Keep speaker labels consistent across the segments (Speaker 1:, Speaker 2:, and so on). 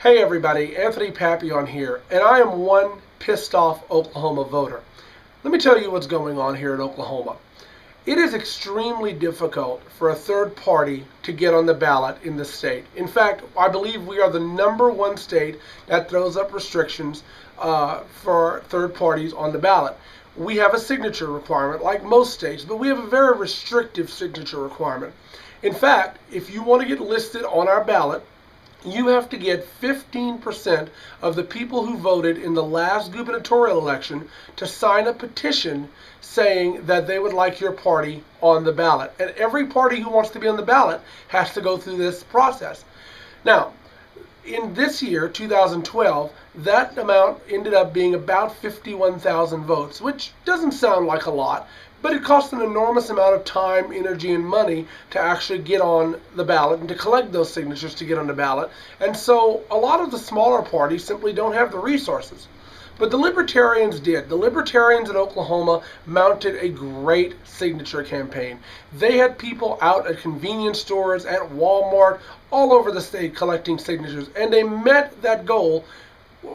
Speaker 1: Hey everybody, Anthony Papillon here, and I am one pissed off Oklahoma voter. Let me tell you what's going on here in Oklahoma. It is extremely difficult for a third party to get on the ballot in the state. In fact, I believe we are the #1 state that throws up restrictions for third parties on the ballot. We have a signature requirement like most states, but we have a very restrictive signature requirement. In fact, if you want to get listed on our ballot, you have to get 15% of the people who voted in the last gubernatorial election to sign a petition saying that they would like your party on the ballot. And every party who wants to be on the ballot has to go through this process. Now, in this year, 2012, that amount ended up being about 51,000 votes, which doesn't sound like a lot, but it costs an enormous amount of time, energy, and money to actually get on the ballot and to collect those signatures to get on the ballot. And so a lot of the smaller parties simply don't have the resources. But the Libertarians did. The Libertarians in Oklahoma mounted a great signature campaign. They had people out at convenience stores, at Walmart, all over the state collecting signatures. And they met that goal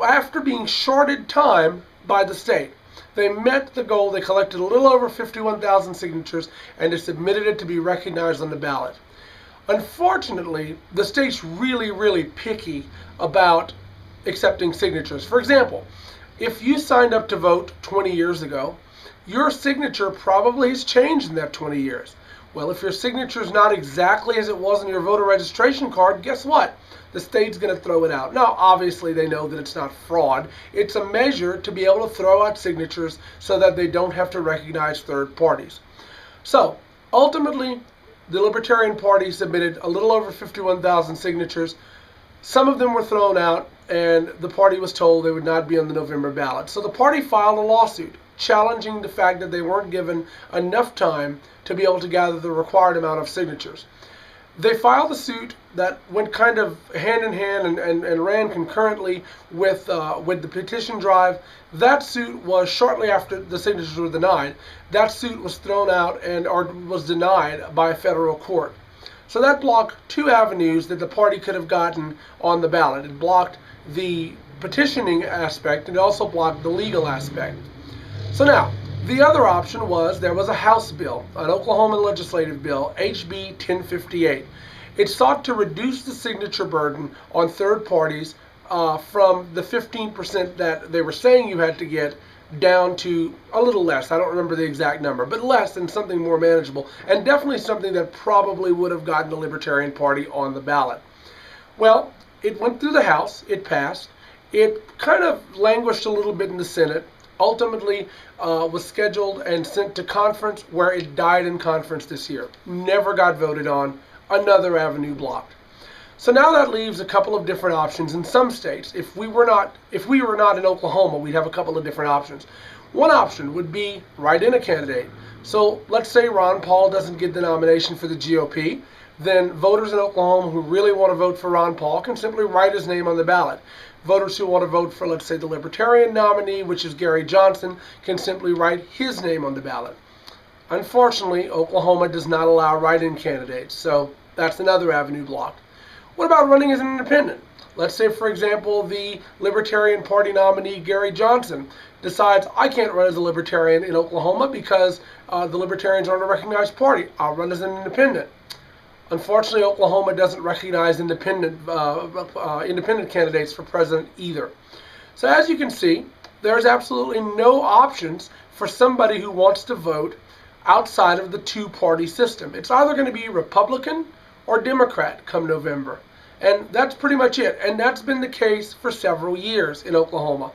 Speaker 1: after being shorted time by the state. They met the goal. They collected a little over 51,000 signatures and they submitted it to be recognized on the ballot. Unfortunately, the state's really picky about accepting signatures. For example, if you signed up to vote 20 years ago, your signature probably has changed in that 20 years. Well, if your signature is not exactly as it was on your voter registration card, guess what? The state's going to throw it out. Now, obviously, they know that it's not fraud. It's a measure to be able to throw out signatures so that they don't have to recognize third parties. So, ultimately, the Libertarian Party submitted a little over 51,000 signatures. Some of them were thrown out, and the party was told they would not be on the November ballot. So the party filed a lawsuit challenging the fact that they weren't given enough time to be able to gather the required amount of signatures. They filed a suit that went kind of hand in hand and ran concurrently with the petition drive. That suit was shortly after the signatures were denied. That suit was thrown out or was denied by a federal court. So that blocked two avenues that the party could have gotten on the ballot. It blocked the petitioning aspect and it also blocked the legal aspect. So now, the other option was there was a House bill, an Oklahoma legislative bill, HB 1058. It sought to reduce the signature burden on third parties from the 15% that they were saying you had to get down to a little less. I don't remember the exact number, but less than something more manageable, and definitely something that probably would have gotten the Libertarian Party on the ballot. Well, it went through the House, it passed, it kind of languished a little bit in the Senate, ultimately was scheduled and sent to conference where it died in conference this year. Never got voted on, another avenue blocked. So now that leaves a couple of different options in some states. If we were not in Oklahoma, we'd have a couple of different options. One option would be write in a candidate. So let's say Ron Paul doesn't get the nomination for the GOP, then voters in Oklahoma who really want to vote for Ron Paul can simply write his name on the ballot. Voters who want to vote for, let's say, the Libertarian nominee, which is Gary Johnson, can simply write his name on the ballot. Unfortunately, Oklahoma does not allow write-in candidates, so that's another avenue blocked. What about running as an independent? Let's say, for example, the Libertarian Party nominee, Gary Johnson, decides, I can't run as a Libertarian in Oklahoma because the Libertarians aren't a recognized party. I'll run as an independent. Unfortunately, Oklahoma doesn't recognize independent candidates for president either. So as you can see, there's absolutely no options for somebody who wants to vote outside of the two-party system. It's either going to be Republican or Democrat come November. And that's pretty much it. And that's been the case for several years in Oklahoma.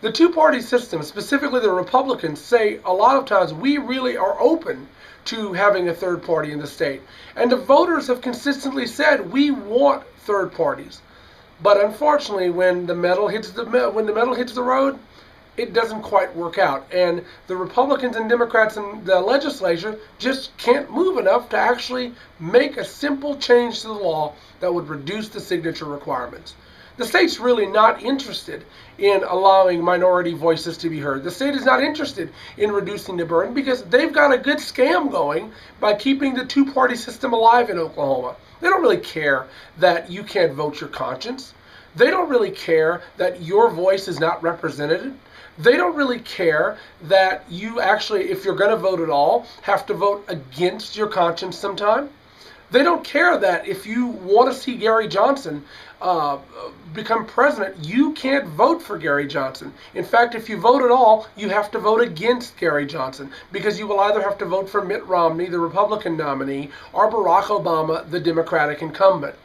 Speaker 1: The two-party system, specifically the Republicans, say a lot of times we really are open to having a third party in the state. And the voters have consistently said we want third parties. But unfortunately, when the metal hits the road, it doesn't quite work out. And the Republicans and Democrats in the legislature just can't move enough to actually make a simple change to the law that would reduce the signature requirements. The state's really not interested in allowing minority voices to be heard. The state is not interested in reducing the burden because they've got a good scam going by keeping the two-party system alive in Oklahoma. They don't really care that you can't vote your conscience. They don't really care that your voice is not represented. They don't really care that you actually, if you're going to vote at all, have to vote against your conscience sometime. They don't care that if you want to see Gary Johnson become president, you can't vote for Gary Johnson. In fact, if you vote at all, you have to vote against Gary Johnson, because you will either have to vote for Mitt Romney, the Republican nominee, or Barack Obama, the Democratic incumbent.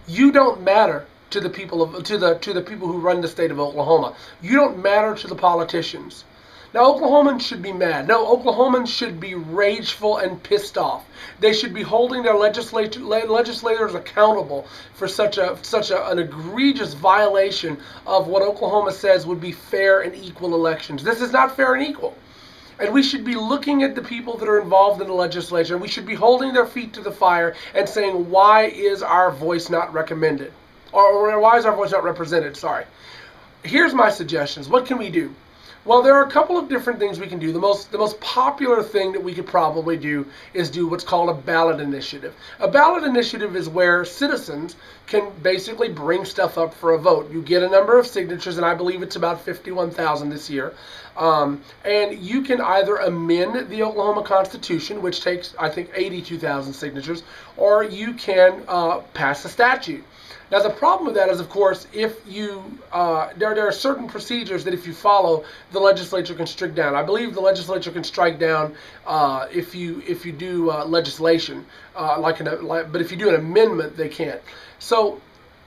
Speaker 1: You don't matter to the people to the people who run the state of Oklahoma. You don't matter to the politicians. Now, Oklahomans should be mad. No, Oklahomans should be rageful and pissed off. They should be holding their legislators accountable for such an egregious violation of what Oklahoma says would be fair and equal elections. This is not fair and equal. And we should be looking at the people that are involved in the legislature. We should be holding their feet to the fire and saying, why is our voice not recommended? Or why is our voice not represented? Sorry. Here's my suggestions. What can we do? Well, there are a couple of different things we can do. The most popular thing that we could probably do is do what's called a ballot initiative. A ballot initiative is where citizens can basically bring stuff up for a vote. You get a number of signatures, and I believe it's about 51,000 this year. And you can either amend the Oklahoma Constitution, which takes, I think, 82,000 signatures, or you can pass a statute. Now, the problem with that is, of course, if you there are certain procedures that if you follow, the legislature can strike down. I believe the legislature can strike down if you do legislation, but if you do an amendment, they can't. So,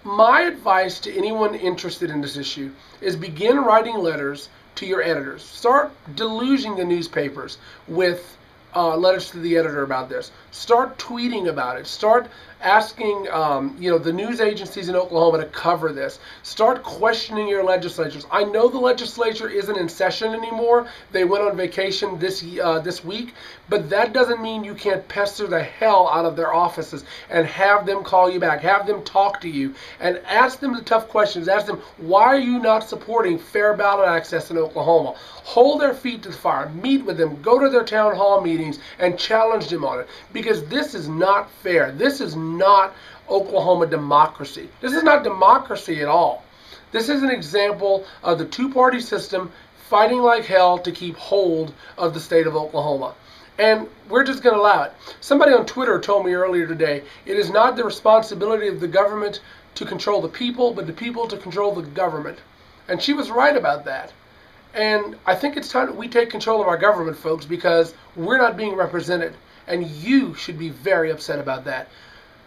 Speaker 1: my advice to anyone interested in this issue is begin writing letters to your editors. Start deluging the newspapers with letters to the editor about this. Start tweeting about it. Start asking the news agencies in Oklahoma to cover this. Start questioning your legislatures. I know the legislature isn't in session anymore. They went on vacation this week, but that doesn't mean you can't pester the hell out of their offices and have them call you back, have them talk to you, and ask them the tough questions. Ask them, why are you not supporting fair ballot access in Oklahoma? Hold their feet to the fire. Meet with them. Go to their town hall meetings and challenge them on it, because this is not fair. This is not Oklahoma democracy. This is not democracy at all. This is an example of the two-party system fighting like hell to keep hold of the state of Oklahoma. And we're just going to allow it. Somebody on Twitter told me earlier today, it is not the responsibility of the government to control the people, but the people to control the government. And she was right about that. And I think it's time that we take control of our government, folks, because we're not being represented. And you should be very upset about that.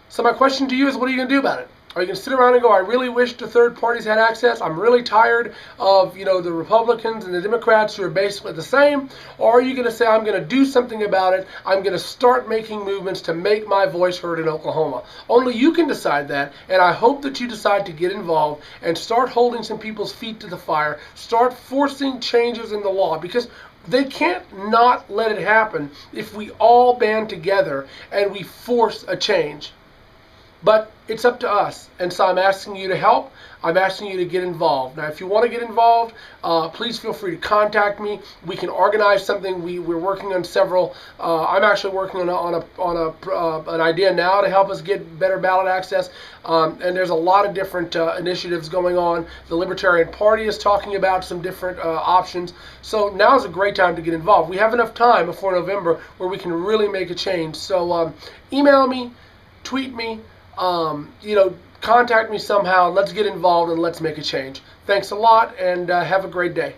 Speaker 1: So my question to you is, what are you going to do about it? Are you going to sit around and go, I really wish the third parties had access? I'm really tired of, the Republicans and the Democrats who are basically the same. Or are you going to say, I'm going to do something about it. I'm going to start making movements to make my voice heard in Oklahoma. Only you can decide that. And I hope that you decide to get involved and start holding some people's feet to the fire. Start forcing changes in the law, because they can't not let it happen if we all band together and we force a change. But it's up to us, and so I'm asking you to help. I'm asking you to get involved. Now, if you want to get involved, please feel free to contact me. We can organize something. We're working on several. I'm actually working on an idea now to help us get better ballot access. And there's a lot of different initiatives going on. The Libertarian Party is talking about some different options. So now is a great time to get involved. We have enough time before November where we can really make a change. So email me, tweet me. Contact me somehow. Let's get involved and let's make a change. Thanks a lot, and have a great day.